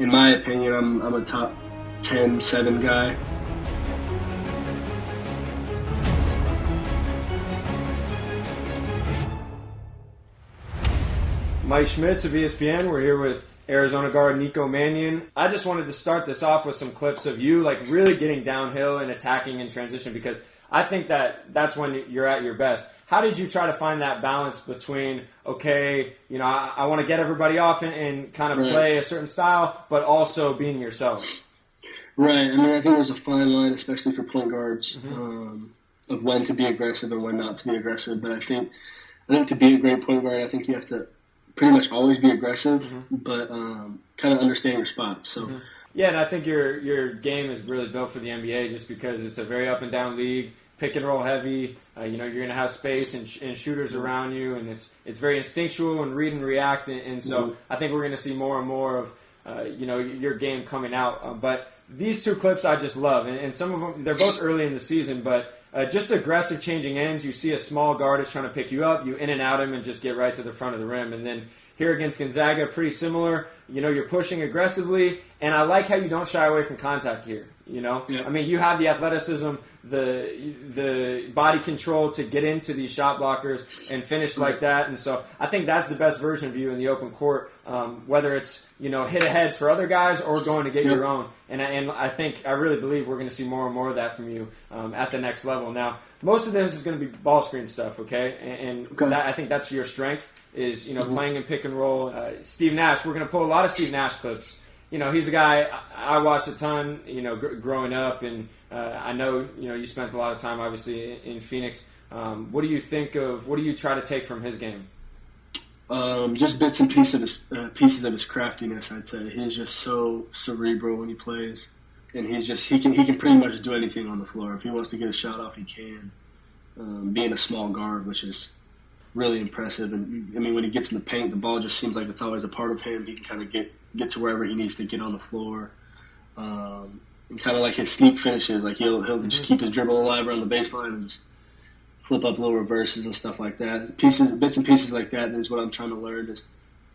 in my opinion, I'm a top 10, 7 guy. Mike Schmitz of ESPN. We're here with Arizona guard Nico Mannion. I just wanted to start this off with some clips of you like really getting downhill and attacking in transition, because I think that's when you're at your best. How did you try to find that balance between, okay, I want to get everybody off and kind of play a certain style, but also being yourself? Right. I mean, I think there's a fine line, especially for point guards, of when to be aggressive and when not to be aggressive. But I think to be a great point guard, I think you have to pretty much always be aggressive, but kind of understand your spots. So, yeah, and I think your game is really built for the NBA just because it's a very up and down league, pick and roll heavy. You're going to have space and shooters around you, and it's very instinctual and read and react. And so I think we're going to see more and more of your game coming out. But these two clips I just love, and some of them, they're both early in the season, but just aggressive changing ends. You see a small guard is trying to pick you up, you in and out him and just get right to the front of the rim. And then here against Gonzaga, pretty similar. You're pushing aggressively, and I like how you don't shy away from contact here. I mean, you have the athleticism, the body control to get into these shot blockers and finish like that. And so I think that's the best version of you in the open court, whether it's, hit aheads for other guys or going to get your own. And I really believe we're going to see more and more of that from you at the next level. Now, most of this is going to be ball screen stuff, okay? And that, I think that's your strength is, playing in pick and roll. Steve Nash, we're going to pull a lot of Steve Nash clips. He's a guy I watched a ton, growing up, and I know, you spent a lot of time, obviously, in Phoenix. What do you think of, what do you try to take from his game? Just bits and pieces of his craftiness, I'd say. He's just so cerebral when he plays, and he can pretty much do anything on the floor. If he wants to get a shot off, he can. Being a small guard, which is really impressive. And I mean, when he gets in the paint, the ball just seems like it's always a part of him. He can kind of get to wherever he needs to get on the floor. And kind of like his sneak finishes, like he'll just keep his dribble alive around the baseline and just flip up little reverses and stuff like that. Bits and pieces like that is what I'm trying to learn, is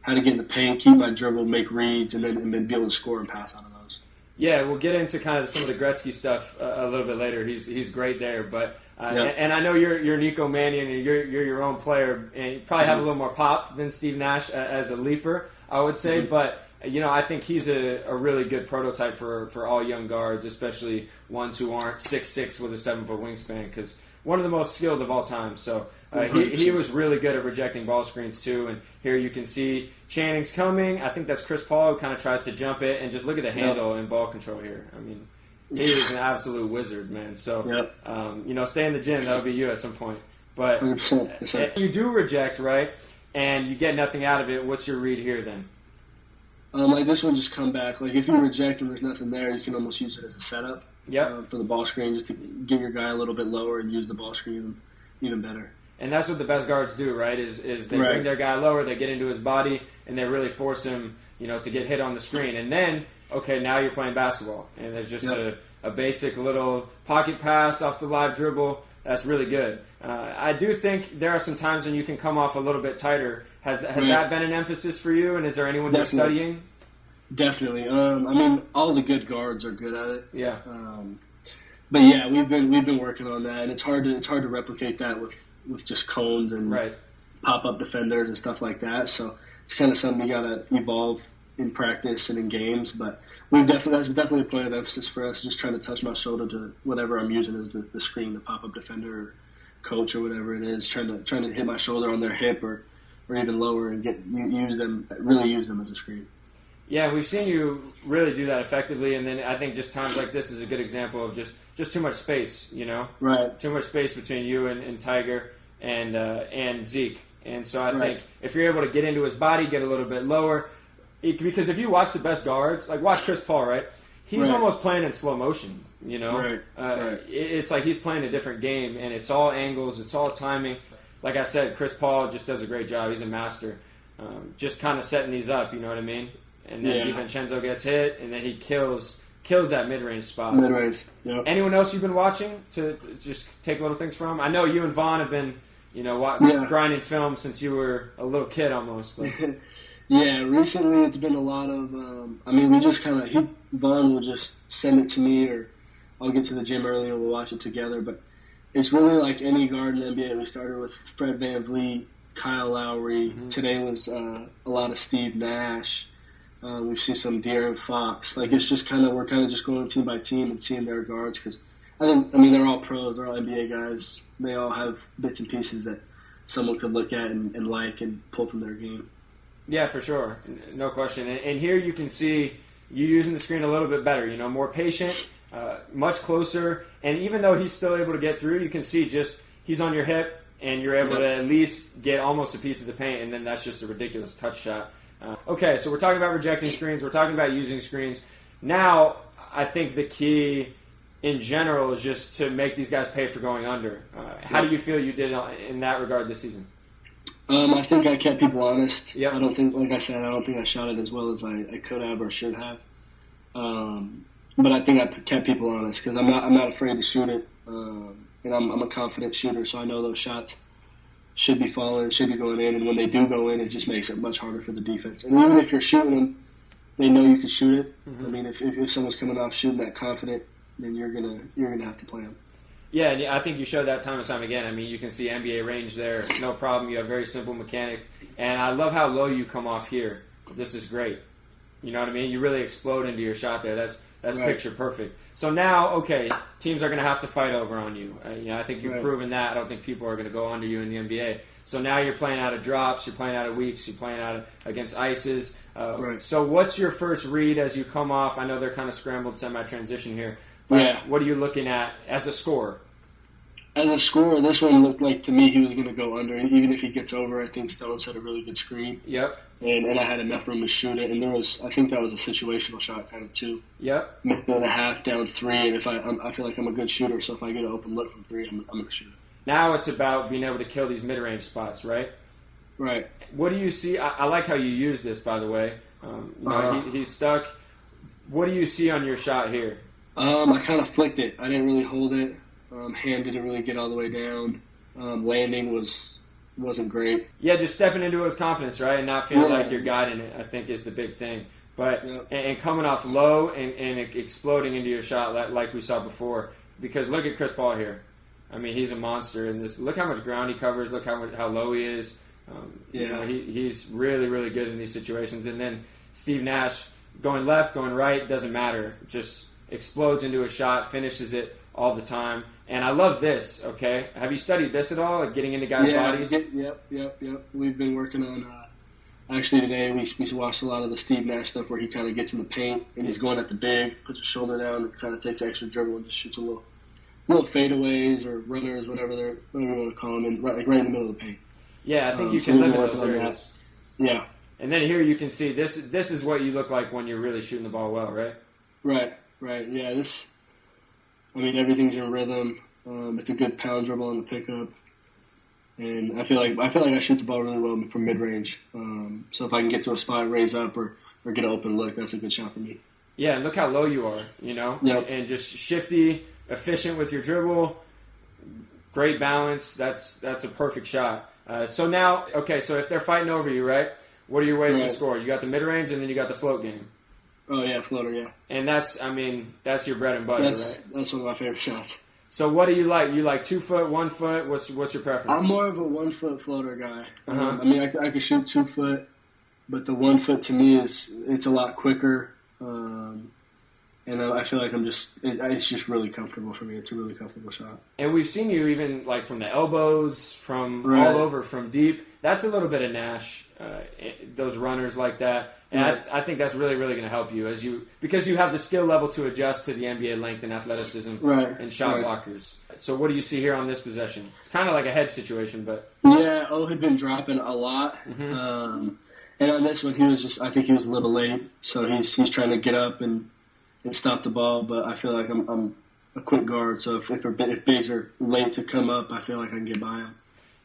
how to get in the paint, keep my dribble, make reads, and then be able to score and pass out of those. Yeah, we'll get into kind of some of the Gretzky stuff a little bit later. He's great there, but and I know you're Nico Mannion and you're your own player, and you probably have a little more pop than Steve Nash as a leaper, I would say. But I think he's a really good prototype for all young guards, especially ones who aren't 6'6" with a 7-foot wingspan, because one of the most skilled of all time. So he was really good at rejecting ball screens too. And here you can see Channing's coming. I think that's Chris Paul who kind of tries to jump it, and just look at the handle and ball control here. I mean, he is an absolute wizard, man. So, stay in the gym. That'll be you at some point. But 100%. You do reject, right? And you get nothing out of it. What's your read here then? Like this one, just come back. Like if you reject and there's nothing there, you can almost use it as a setup for the ball screen, just to get your guy a little bit lower and use the ball screen even better. And that's what the best guards do, right? Is they bring their guy lower, they get into his body, and they really force him, to get hit on the screen. And then, okay, now you're playing basketball, and there's just a basic little pocket pass off the live dribble. That's really good. I do think there are some times when you can come off a little bit tighter. Has that been an emphasis for you? And is there anyone you're studying? Definitely. I mean, all the good guards are good at it. Yeah. But yeah, we've been working on that, and it's hard to replicate that with just cones and pop-up defenders and stuff like that. So it's kind of something you gotta evolve in practice and in games. But that's definitely a point of emphasis for us. Just trying to touch my shoulder to whatever I'm using as the screen, the pop-up defender, or coach, or whatever it is. Trying to hit my shoulder on their hip or even lower and use them as a screen. Yeah, we've seen you really do that effectively, and then I think just times like this is a good example of just too much space, Right. Too much space between you and Tiger and Zeke. And so I think if you're able to get into his body, get a little bit lower, because if you watch the best guards, like watch Chris Paul, right? He's almost playing in slow motion, Right. It's like he's playing a different game, and it's all angles, it's all timing. Like I said, Chris Paul just does a great job. He's a master. Just kind of setting these up, you know what I mean? And then DiVincenzo gets hit, and then he kills that mid-range spot. Mid-range, yep. Anyone else you've been watching to just take little things from? I know you and Vaughn have been, grinding film since you were a little kid almost. But. Yeah, recently it's been a lot of, we just Vaughn will just send it to me, or I'll get to the gym early and we'll watch it together. But it's really like any guard in the NBA. We started with Fred VanVleet, Kyle Lowry. Mm-hmm. Today was a lot of Steve Nash. We've seen some De'Aaron Fox. Like, it's just we're just going team by team and seeing their guards, because they're all pros, they're all NBA guys. They all have bits and pieces that someone could look at and like and pull from their game. Yeah, for sure. No question. And here you can see you using the screen a little bit better, more patient, much closer. And even though he's still able to get through, you can see just he's on your hip, and you're able to at least get almost a piece of the paint, and then that's just a ridiculous touch shot. Okay, so we're talking about rejecting screens. We're talking about using screens. Now, I think the key in general is just to make these guys pay for going under. How do you feel you did in that regard this season? I think I kept people honest. Yep. I don't think I shot it as well as I could have or should have. But I think I kept people honest, because I'm not afraid to shoot it. And I'm a confident shooter, so I know those shots should be falling, should be going in. And when they do go in, it just makes it much harder for the defense. And even if you're shooting them, they know you can shoot it. Mm-hmm. If someone's coming off shooting that confident, then you're gonna have to play them. Yeah, and I think you showed that time and time again. You can see NBA range there, no problem. You have very simple mechanics. And I love how low you come off here. This is great. You know what I mean? You really explode into your shot there. That's right. Picture perfect. So now, okay, teams are going to have to fight over on you. I think you've proven that. I don't think people are going to go under you in the NBA. So now you're playing out of drops, you're playing out of weeks, you're playing out against ices. So what's your first read as you come off? I know they're kind of scrambled semi-transition here. But what are you looking at as a scorer? As a scorer, this one looked like, to me, he was going to go under. And even if he gets over, I think Stone set a really good screen. Yep. And I had enough room to shoot it. And I think that was a situational shot kind of too. Yep. Minute and a half, down 3. And if I feel like I'm a good shooter, so if I get an open look from 3, I'm going to shoot it. Now it's about being able to kill these mid-range spots, right? Right. What do you see? I like how you use this, by the way. He's stuck. What do you see on your shot here? I kind of flicked it. I didn't really hold it. Hand didn't really get all the way down. Landing wasn't great. Yeah, just stepping into it with confidence, right, and not feeling like you're guiding it, I think, is the big thing. But and coming off low and exploding into your shot like we saw before. Because look at Chris Paul here. He's a monster in this. Look how much ground he covers. Look how low he is. He's really, really good in these situations. And then Steve Nash going left, going right, doesn't matter. Just explodes into a shot, finishes it all the time. And I love this, okay? Have you studied this at all, like getting into guys' bodies? Yep. We've been working on, actually today we watched a lot of the Steve Nash stuff where he kind of gets in the paint and he's going at the big, puts his shoulder down and kind of takes extra dribble and just shoots a little fadeaways or runners, whatever you want to call them, right in the middle of the paint. Yeah, I think you can limit those areas. Yeah. And then here you can see this is what you look like when you're really shooting the ball well, right? Right. Yeah, everything's in rhythm. It's a good pound dribble on the pickup, and I feel like I shoot the ball really well from mid range. So if I can get to a spot, raise up, or get an open look, that's a good shot for me. Yeah, and look how low you are, Yep. And just shifty, efficient with your dribble, great balance. That's a perfect shot. So now, okay, so if they're fighting over you, right? What are your ways to score? You got the mid range, and then you got the float game. Oh, yeah, floater, yeah. And that's your bread and butter, right? That's one of my favorite shots. So what do you like? You like 2 foot, 1 foot? What's your preference? I'm more of a 1 foot floater guy. I could shoot 2 foot, but the 1 foot to me it's a lot quicker. And I feel like it's just really comfortable for me. It's a really comfortable shot. And we've seen you even like from the elbows, from all over, from deep. That's a little bit of Nash, those runners like that. And I think that's really, really going to help you because you have the skill level to adjust to the NBA length and athleticism and shot blockers. So what do you see here on this possession? It's kind of like a hedge situation, but yeah, O had been dropping a lot, and on this one I think he was a little late, so he's trying to get up and stop the ball. But I feel like I'm a quick guard, so if bigs are late to come up, I feel like I can get by them.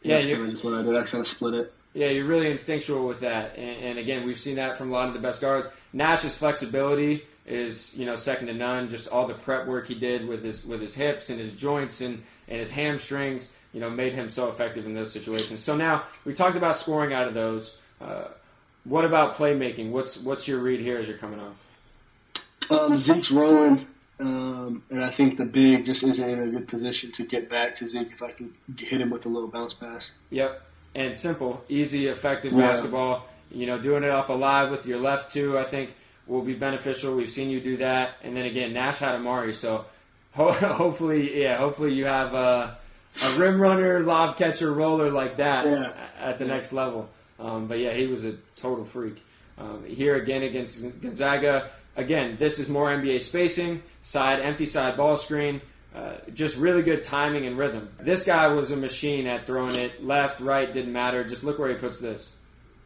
That's kind of just what I did. I kind of split it. Yeah, you're really instinctual with that. And again, we've seen that from a lot of the best guards. Nash's flexibility is, second to none. Just all the prep work he did with his hips and his joints and his hamstrings, made him so effective in those situations. So now we talked about scoring out of those. What about playmaking? What's your read here as you're coming off? Zeke's rolling, and I think the big just isn't in a good position to get back to Zeke if I can hit him with a little bounce pass. Yep, and simple, easy, effective basketball. Doing it off a live with your left too, I think will be beneficial. We've seen you do that, and then again, Nash had Amari, so hopefully you have a rim runner, lob catcher, roller like that at the next level. But he was a total freak. Here again against Gonzaga. Again, this is more NBA spacing, empty side ball screen, just really good timing and rhythm. This guy was a machine at throwing it left, right, didn't matter. Just look where he puts this.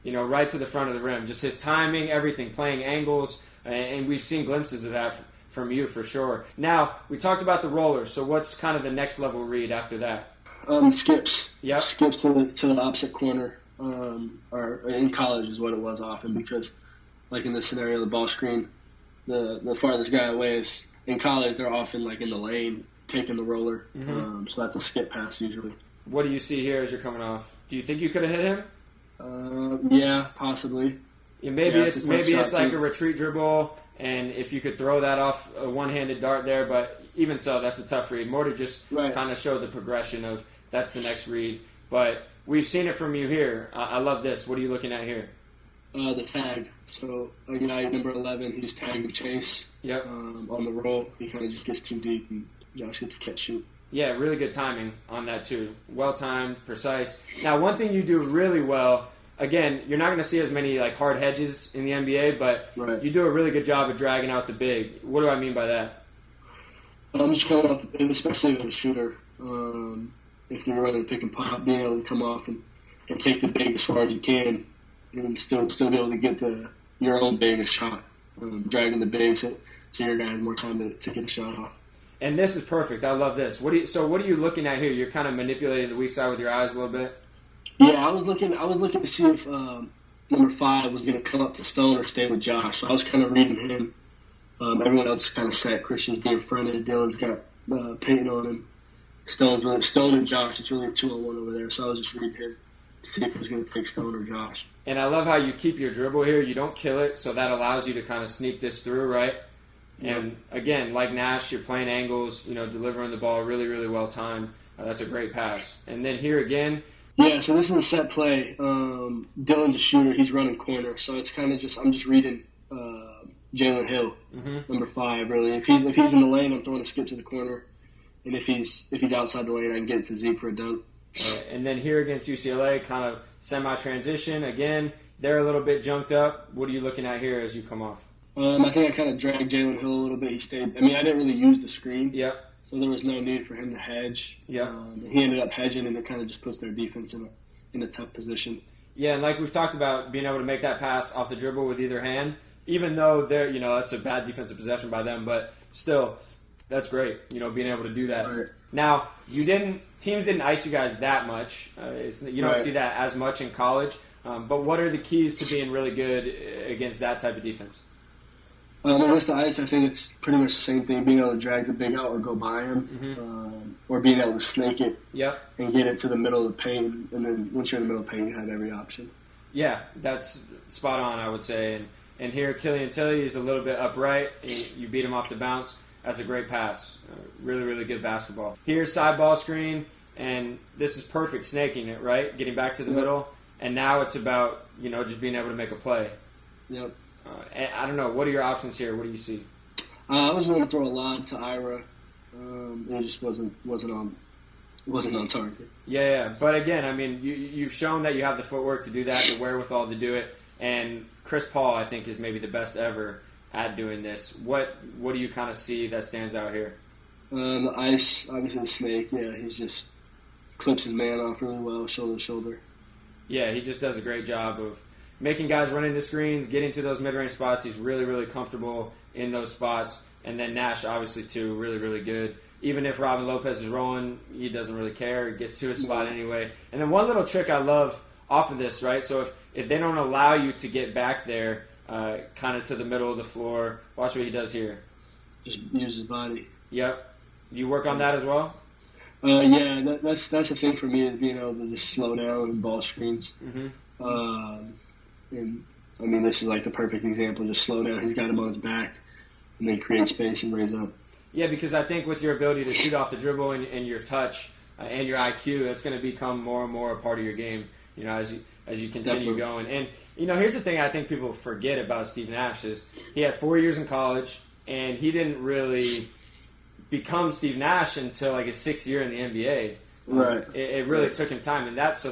Right to the front of the rim. Just his timing, everything, playing angles, and we've seen glimpses of that from you for sure. Now, we talked about the rollers, so what's kind of the next level read after that? Skips. Yep. Skips to the opposite corner, or in college is what it was often, because like in this scenario, the ball screen, the farthest guy away is, in college, they're often like in the lane, taking the roller. Mm-hmm. So that's a skip pass usually. What do you see here as you're coming off? Do you think you could have hit him? Yeah, possibly. Maybe it's like a retreat dribble, and if you could throw that off a one-handed dart there, but even so, that's a tough read. More to just kind of show the progression of that's the next read. But we've seen it from you here. I love this. What are you looking at here? The tag. So a guy number 11, he's tagging Chase. Yep. On the roll, he kind of just gets too deep, and Josh gets to catch shoot. Yeah, really good timing on that too. Well-timed, precise. Now, one thing you do really well, again, you're not going to see as many like hard hedges in the NBA, but you do a really good job of dragging out the big. What do I mean by that? I'm just coming off, especially with a shooter. If they're running a pick and pop, being able to come off and take the big as far as you can, and still be able to get your own big a shot, dragging the big so your guy has more time to get a shot off. And this is perfect. I love this. What are you looking at here? You're kind of manipulating the weak side with your eyes a little bit. Yeah, I was looking to see if number 5 was going to come up to Stone or stay with Josh. So I was kind of reading him. Everyone else kind of set. Christian's being fronted. Dylan's got Peyton on him. Stone and Josh. It's really a 2-on-1 over there. So I was just reading him to see if he was going to take Stone or Josh. And I love how you keep your dribble here. You don't kill it, so that allows you to kind of sneak this through, right? And again, like Nash, you're playing angles, delivering the ball really, really well timed. That's a great pass. And then here again. Yeah, so this is a set play. Dylan's a shooter. He's running corner. So it's kind of I'm just reading Jalen Hill, number 5, really. If he's in the lane, I'm throwing a skip to the corner. And if he's outside the lane, I can get it to Zeke for a dunk. And then here against UCLA, kind of semi-transition. Again, they're a little bit junked up. What are you looking at here as you come off? I think I kind of dragged Jalen Hill a little bit. He stayed. I mean, I didn't really use the screen. Yep. So there was no need for him to hedge. Yep. He ended up hedging, and it kind of just puts their defense in a tough position. Yeah, and like we've talked about, being able to make that pass off the dribble with either hand, even though that's a bad defensive possession by them, but still, that's great. Being able to do that. Right. Now, teams didn't ice you guys that much. You don't see that as much in college. But what are the keys to being really good against that type of defense? Against the ice, I think it's pretty much the same thing, being able to drag the big out or go by him, or being able to snake it and get it to the middle of the paint. And then once you're in the middle of the paint, you have every option. Yeah, that's spot on, I would say. And here, Killian Tilly is a little bit upright. You beat him off the bounce. That's a great pass. Really, really good basketball. Here's side ball screen, and this is perfect, snaking it, right? Getting back to the middle. And now it's about, just being able to make a play. Yep. I don't know. What are your options here? What do you see? I was going to throw a lob to Ira. It just wasn't on target. Yeah. But again, I mean, you've shown that you have the footwork to do that, the wherewithal to do it. And Chris Paul, I think, is maybe the best ever at doing this. What do you kind of see that stands out here? The ice, obviously the snake. Yeah, he's just clips his man off really well, shoulder to shoulder. Yeah, he just does a great job of making guys run into screens, getting to those mid-range spots. He's really, really comfortable in those spots. And then Nash, obviously, too, really, really good. Even if Robin Lopez is rolling, he doesn't really care. He gets to his spot anyway. And then one little trick I love off of this, right? So if they don't allow you to get back there, kind of to the middle of the floor, watch what he does here. Just use his body. Yep. You work on that as well? Yeah, that's the thing for me, is being able to just slow down and ball screens. Mm-hmm. And I mean, this is like the perfect example. Just slow down. He's got him on his back, and then create space and raise up. Yeah, because I think with your ability to shoot off the dribble and your touch and your IQ, that's going to become more and more a part of your game. As you continue going. And here's the thing I think people forget about Steve Nash is he had 4 years in college, and he didn't really become Steve Nash until like his 6th year in the NBA. Right. It really took him time, and that's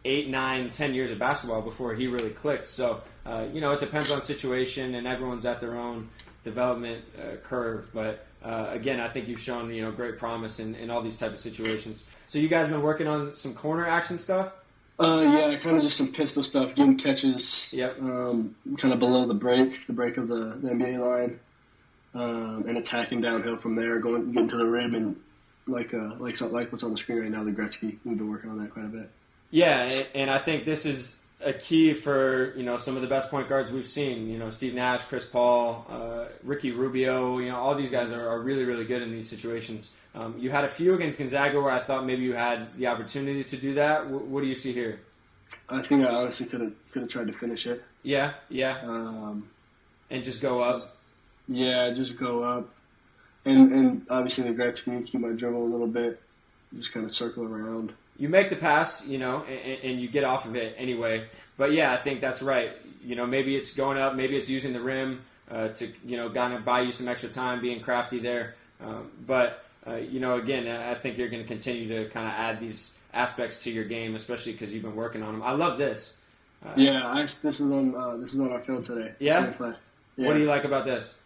8, 9, 10 years of basketball before he really clicked. So it depends on situation, and everyone's at their own development curve. But again, I think you've shown great promise in all these type of situations. So you guys been working on some corner action stuff? Yeah, kind of just some pistol stuff, getting catches. Yep. Kind of below the break of the NBA line, and attacking downhill from there, getting to the rim, and like what's on the screen right now, the Gretzky. We've been working on that quite a bit. Yeah, and I think this is a key for some of the best point guards we've seen. Steve Nash, Chris Paul, Ricky Rubio. All these guys are really, really good in these situations. You had a few against Gonzaga where I thought maybe you had the opportunity to do that. What do you see here? I think I honestly could have tried to finish it. Yeah. And just go up. Yeah, just go up, and obviously the Gretzky, keep my dribble a little bit, just kind of circle around. You make the pass, and you get off of it anyway. But yeah, I think that's right. Maybe it's going up, maybe it's using the rim to kind of buy you some extra time, being crafty there. But again, I think you're going to continue to kind of add these aspects to your game, especially because you've been working on them. I love this. This is on our film today. Yeah? What do you like about this?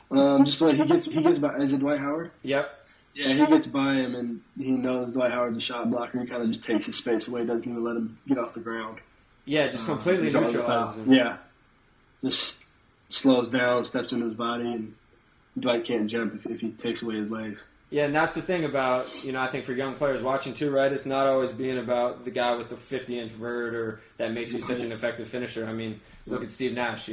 Just the way he gets by. Is it Dwight Howard? Yep. Yeah, he gets by him, and he knows Dwight Howard's a shot blocker. He kind of just takes his space away, doesn't even let him get off the ground. Yeah, just completely neutralizes him. Yeah, just slows down, steps into his body, and Dwight can't jump if he takes away his legs. Yeah, and that's the thing about, I think for young players watching too, right? It's not always being about the guy with the 50-inch vert or that makes you such an effective finisher. I mean, look at Steve Nash.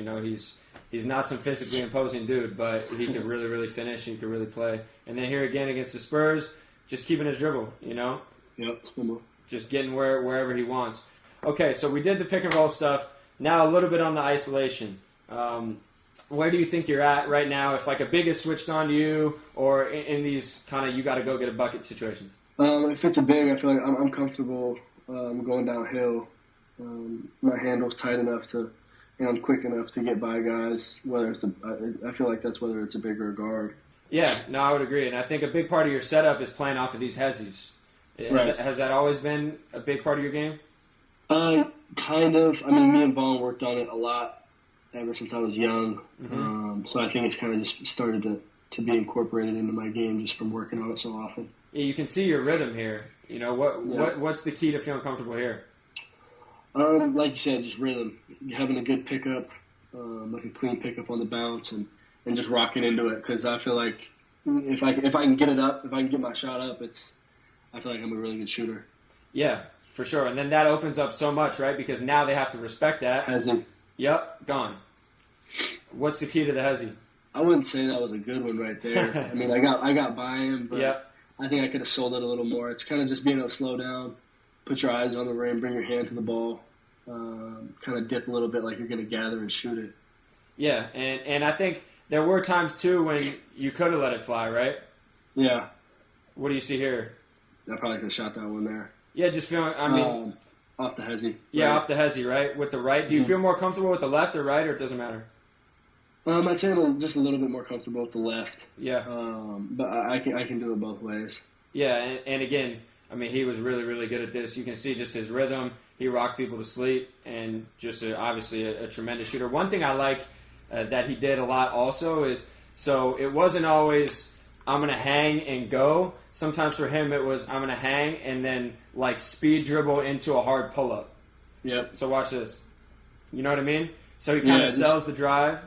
He's not some physically imposing dude, but he can really, really finish. He can really play. And then here again against the Spurs, just keeping his dribble, Yep, simple. Just getting wherever he wants. Okay, so we did the pick and roll stuff. Now a little bit on the isolation. Where do you think you're at right now? If like a big is switched on to you, or in these kind of you got to go get a bucket situations? If it's a big, I feel like I'm comfortable going downhill. My handle's tight enough to, and I'm quick enough to get by guys. I feel like that's whether it's a big or a guard. Yeah, no, I would agree, and I think a big part of your setup is playing off of these heazies. Right. Has that always been a big part of your game? Kind of. I mean, me and Vaughn worked on it a lot ever since I was young. Mm-hmm. So I think it's kind of just started to be incorporated into my game just from working on it so often. Yeah, you can see your rhythm here. What's the key to feeling comfortable here? Like you said, just rhythm. Having a good pickup, like a clean pickup on the bounce, and just rocking into it. Because I feel like if I can get it up, if I can get my shot up, I feel like I'm a really good shooter. Yeah, for sure. And then that opens up so much, right? Because now they have to respect that. Hezzy. Yep, gone. What's the key to the hezzy? I wouldn't say that was a good one right there. I mean, I got by him, but yep. I think I could have sold it a little more. It's kind of just being able to slow down, put your eyes on the rim, bring your hand to the ball, kind of dip a little bit like you're going to gather and shoot it. Yeah, and I think there were times, too, when you could have let it fly, right? Yeah. What do you see here? I probably could have shot that one there. Yeah, just feeling, off the hezzy. Yeah, right. Off the hezzy, right? With the right. Do you feel more comfortable with the left or right, or it doesn't matter? I'd say I'm just a little bit more comfortable with the left. Yeah. But I can do it both ways. Yeah, and again, I mean, he was really, really good at this. You can see just his rhythm. He rocked people to sleep, and just obviously a tremendous shooter. One thing I like that he did a lot also is, so it wasn't always, I'm going to hang and go. Sometimes for him it was, I'm going to hang and then like speed dribble into a hard pull-up. Yep. So watch this. You know what I mean? So he kind of sells the drive.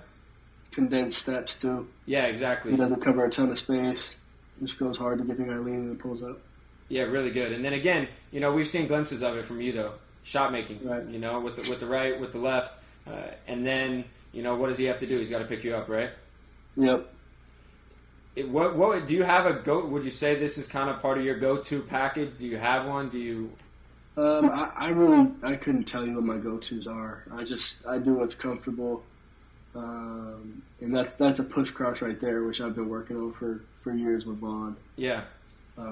Condensed steps, too. Yeah, exactly. He doesn't cover a ton of space. Just goes hard to get the guy leaning and pulls up. Yeah, really good. And then again, we've seen glimpses of it from you, though. Shot making, right. With the right, with the left. And then, what does he have to do? He's got to pick you up, right? Yep. What do you have would you say this is kind of part of your go-to package? Do you have one? I couldn't tell you what my go-tos are. I do what's comfortable, and that's a push crouch right there, which I've been working on for years with Vaughn. Yeah.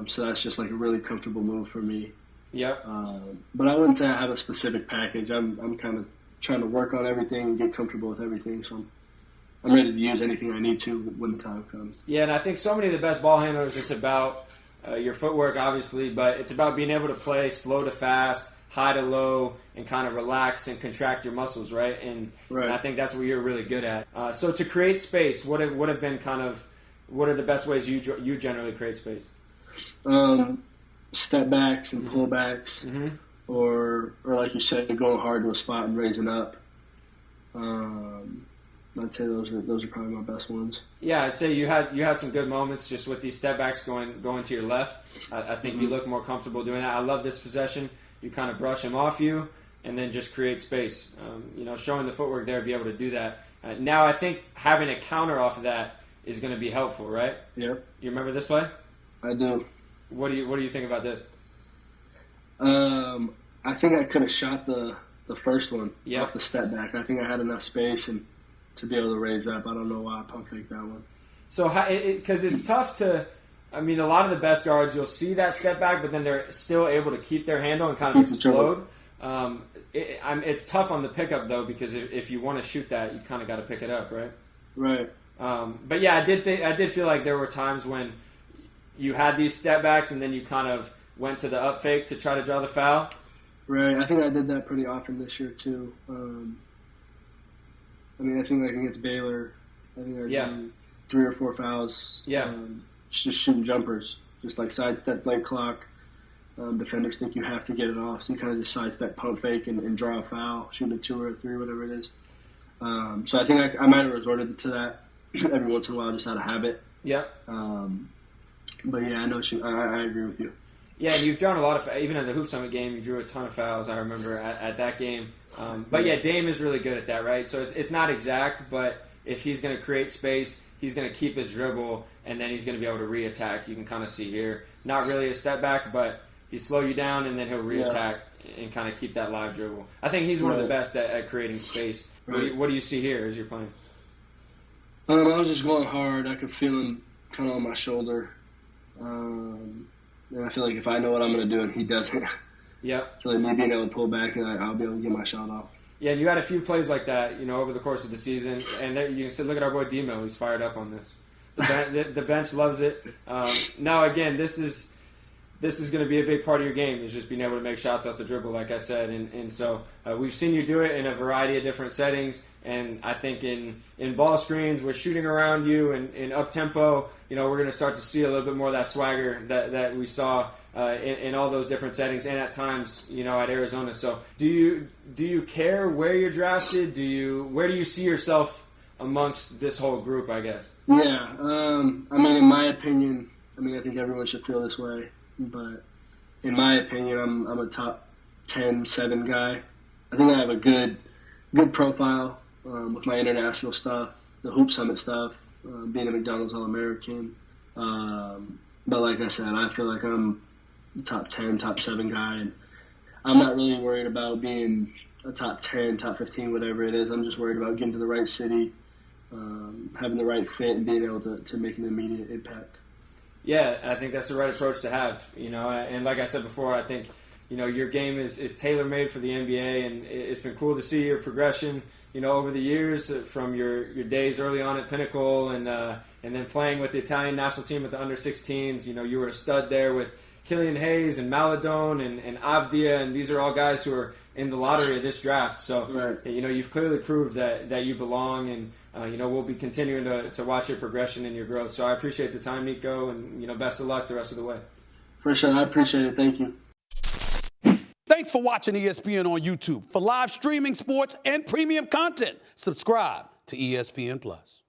So that's just like a really comfortable move for me. Yep. But I wouldn't say I have a specific package. I'm kind of trying to work on everything and get comfortable with everything. So I'm ready to use anything I need to when the time comes. Yeah, and I think so many of the best ball handlers, it's about your footwork, obviously, but it's about being able to play slow to fast, high to low, and kind of relax and contract your muscles, right? And I think that's what you're really good at. So to create space, what are the best ways you generally create space? Step backs and pullbacks, or like you said, going hard to a spot and raising up. I'd say those are probably my best ones. Yeah, I'd say you had some good moments just with these step backs going to your left. I think you look more comfortable doing that. I love this possession. You kind of brush him off you and then just create space. Showing the footwork there to be able to do that. Now I think having a counter off of that is going to be helpful, right? Yep. You remember this play? I do. What do you think about this? I think I could have shot the first one Yep. off the step back. I think I had enough space and to be able to raise up. I don't know why I pump faked that one. So, because it's tough to, a lot of the best guards, you'll see that step back, but then they're still able to keep their handle and kind of explode. It's tough on the pickup, though, because if you want to shoot that, you kind of got to pick it up, right? Right. But yeah, I did feel like there were times when you had these step backs and then you kind of went to the up fake to try to draw the foul. Right. I think I did that pretty often this year, too. I think like against Baylor, I think I did 3 or 4 fouls. Yeah. Just shooting jumpers, just like sidestep late clock. Defenders think you have to get it off, so you kind of just sidestep, pump fake, and draw a foul, shoot a 2 or a 3, whatever it is. So I think I might have resorted to that every once in a while, just out of habit. Yeah. But yeah, I agree with you. Yeah, and you've drawn a lot of, even at the Hoop Summit game, you drew a ton of fouls, I remember, at that game. But yeah, Dame is really good at that, right? So it's not exact, but if he's going to create space, he's going to keep his dribble, and then he's going to be able to re-attack. You can kind of see here, not really a step back, but he slow you down, and then he'll re-attack and kind of keep that live dribble. I think he's one of the best at creating space. Right. What do you see here as you're playing? I was just going hard. I could feel him kind of on my shoulder. And I feel like if I know what I'm going to do and he doesn't, I feel like me being able to pull back and I'll be able to get my shot off. Yeah, and you had a few plays like that, over the course of the season. And there, you can say, look at our boy Demo. He's fired up on this. The bench loves it. Now, again, this is going to be a big part of your game, is just being able to make shots off the dribble, like I said. And so we've seen you do it in a variety of different settings. And I think in ball screens, with shooting around you and in up-tempo, we're going to start to see a little bit more of that swagger that we saw in all those different settings and at times, at Arizona. So do you care where you're drafted? Where do you see yourself amongst this whole group, I guess? Yeah. In my opinion, I think everyone should feel this way. But in my opinion, I'm a top 10, 7 guy. I think I have a good profile with my international stuff, the Hoop Summit stuff, being a McDonald's All-American. But like I said, I feel like I'm a top 10, top 7 guy, and I'm not really worried about being a top 10, top 15, whatever it is. I'm just worried about getting to the right city, having the right fit, and being able to make an immediate impact. Yeah, I think that's the right approach to have, and like I said before, I think, your game is tailor-made for the NBA, and it's been cool to see your progression, over the years from your days early on at Pinnacle and then playing with the Italian national team at the under-16s. You were a stud there with Killian Hayes and Maladone and Avdia, and these are all guys who are in the lottery of this draft. So, you've clearly proved that you belong, and we'll be continuing to watch your progression and your growth. So I appreciate the time, Nico, and best of luck the rest of the way. For sure. I appreciate it. Thank you. Thanks for watching ESPN on YouTube. For live streaming, sports, and premium content, subscribe to ESPN+.